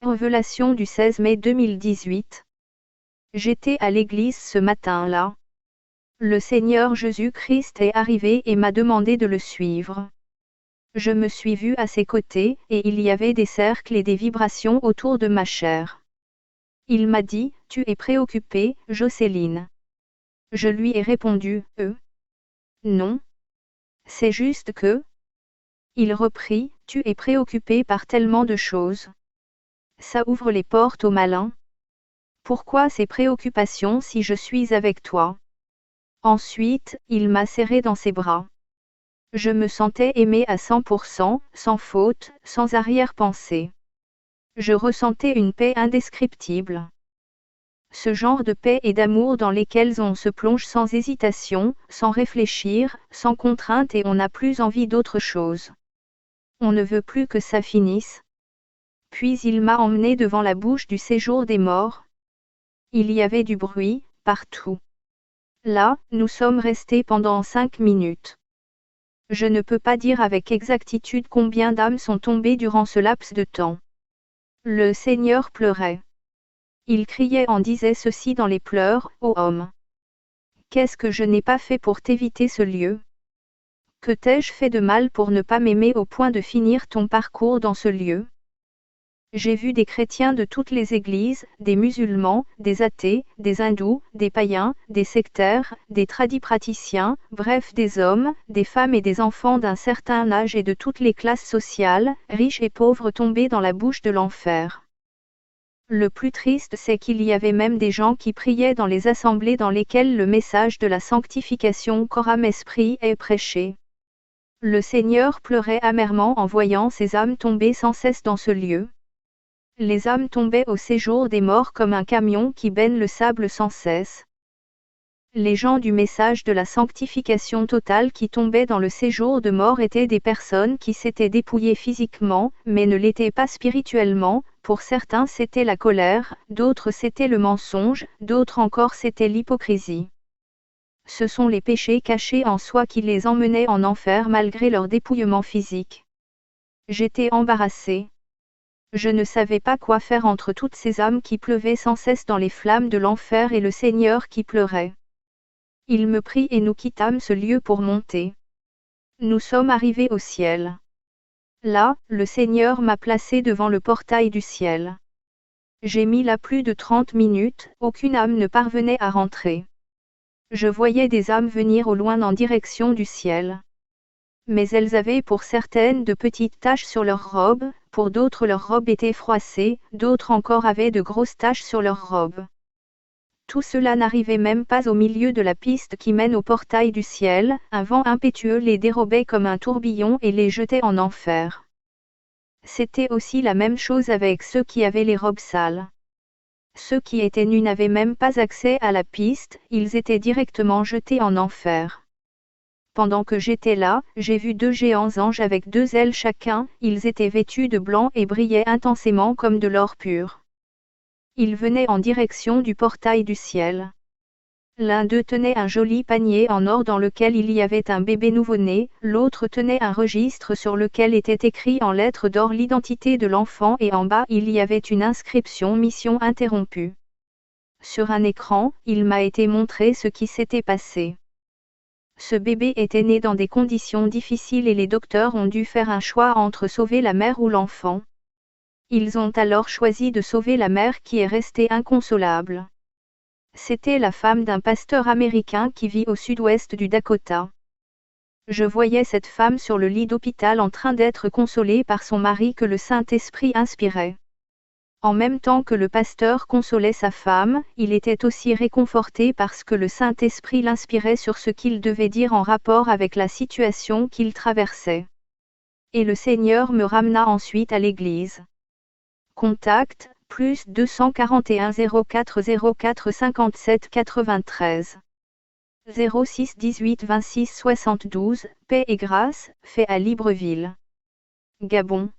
Révélation du 16 mai 2018. J'étais à l'église ce matin-là. Le Seigneur Jésus-Christ est arrivé et m'a demandé de le suivre. Je me suis vue à ses côtés, et il y avait des cercles et des vibrations autour de ma chair. Il m'a dit, « Tu es préoccupée, Jocelyne. » Je lui ai répondu, « Non. C'est juste que... » Il reprit, « Tu es préoccupée par tellement de choses. Ça ouvre les portes au malin. Pourquoi ces préoccupations si je suis avec toi ?» Ensuite, il m'a serré dans ses bras. Je me sentais aimée à 100%, sans faute, sans arrière-pensée. Je ressentais une paix indescriptible. Ce genre de paix et d'amour dans lesquels on se plonge sans hésitation, sans réfléchir, sans contrainte et on n'a plus envie d'autre chose. On ne veut plus que ça finisse. Puis il m'a emmené devant la bouche du séjour des morts. Il y avait du bruit, partout. Là, nous sommes restés pendant 5 minutes. Je ne peux pas dire avec exactitude combien d'âmes sont tombées durant ce laps de temps. Le Seigneur pleurait. Il criait en disait ceci dans les pleurs, ô homme. Qu'est-ce que je n'ai pas fait pour t'éviter ce lieu? Que t'ai-je fait de mal pour ne pas m'aimer au point de finir ton parcours dans ce lieu? J'ai vu des chrétiens de toutes les églises, des musulmans, des athées, des hindous, des païens, des sectaires, des tradipraticiens, bref des hommes, des femmes et des enfants d'un certain âge et de toutes les classes sociales, riches et pauvres tombés dans la bouche de l'enfer. Le plus triste c'est qu'il y avait même des gens qui priaient dans les assemblées dans lesquelles le message de la sanctification Coram Esprit est prêché. Le Seigneur pleurait amèrement en voyant ces âmes tomber sans cesse dans ce lieu. Les âmes tombaient au séjour des morts comme un camion qui baigne le sable sans cesse. Les gens du message de la sanctification totale qui tombaient dans le séjour de mort étaient des personnes qui s'étaient dépouillées physiquement, mais ne l'étaient pas spirituellement. Pour certains c'était la colère, d'autres c'était le mensonge, d'autres encore c'était l'hypocrisie. Ce sont les péchés cachés en soi qui les emmenaient en enfer malgré leur dépouillement physique. J'étais embarrassée. Je ne savais pas quoi faire entre toutes ces âmes qui pleuvaient sans cesse dans les flammes de l'enfer et le Seigneur qui pleurait. Il me prit et nous quittâmes ce lieu pour monter. Nous sommes arrivés au ciel. Là, le Seigneur m'a placé devant le portail du ciel. J'ai mis là plus de 30 minutes, aucune âme ne parvenait à rentrer. Je voyais des âmes venir au loin en direction du ciel. Mais elles avaient pour certaines de petites taches sur leurs robes, pour d'autres leurs robes étaient froissées, d'autres encore avaient de grosses taches sur leurs robes. Tout cela n'arrivait même pas au milieu de la piste qui mène au portail du ciel, un vent impétueux les dérobait comme un tourbillon et les jetait en enfer. C'était aussi la même chose avec ceux qui avaient les robes sales. Ceux qui étaient nus n'avaient même pas accès à la piste, ils étaient directement jetés en enfer. Pendant que j'étais là, j'ai vu 2 géants anges avec 2 ailes chacun, ils étaient vêtus de blanc et brillaient intensément comme de l'or pur. Ils venaient en direction du portail du ciel. L'un d'eux tenait un joli panier en or dans lequel il y avait un bébé nouveau-né, l'autre tenait un registre sur lequel était écrit en lettres d'or l'identité de l'enfant et en bas il y avait une inscription Mission interrompue. Sur un écran, il m'a été montré ce qui s'était passé. Ce bébé était né dans des conditions difficiles et les docteurs ont dû faire un choix entre sauver la mère ou l'enfant. Ils ont alors choisi de sauver la mère qui est restée inconsolable. C'était la femme d'un pasteur américain qui vit au sud-ouest du Dakota. Je voyais cette femme sur le lit d'hôpital en train d'être consolée par son mari que le Saint-Esprit inspirait. En même temps que le pasteur consolait sa femme, il était aussi réconforté parce que le Saint-Esprit l'inspirait sur ce qu'il devait dire en rapport avec la situation qu'il traversait. Et le Seigneur me ramena ensuite à l'église. Contact, plus 241 04 04 57 93. 06 18 26 72, Paix et grâce, fait à Libreville. Gabon.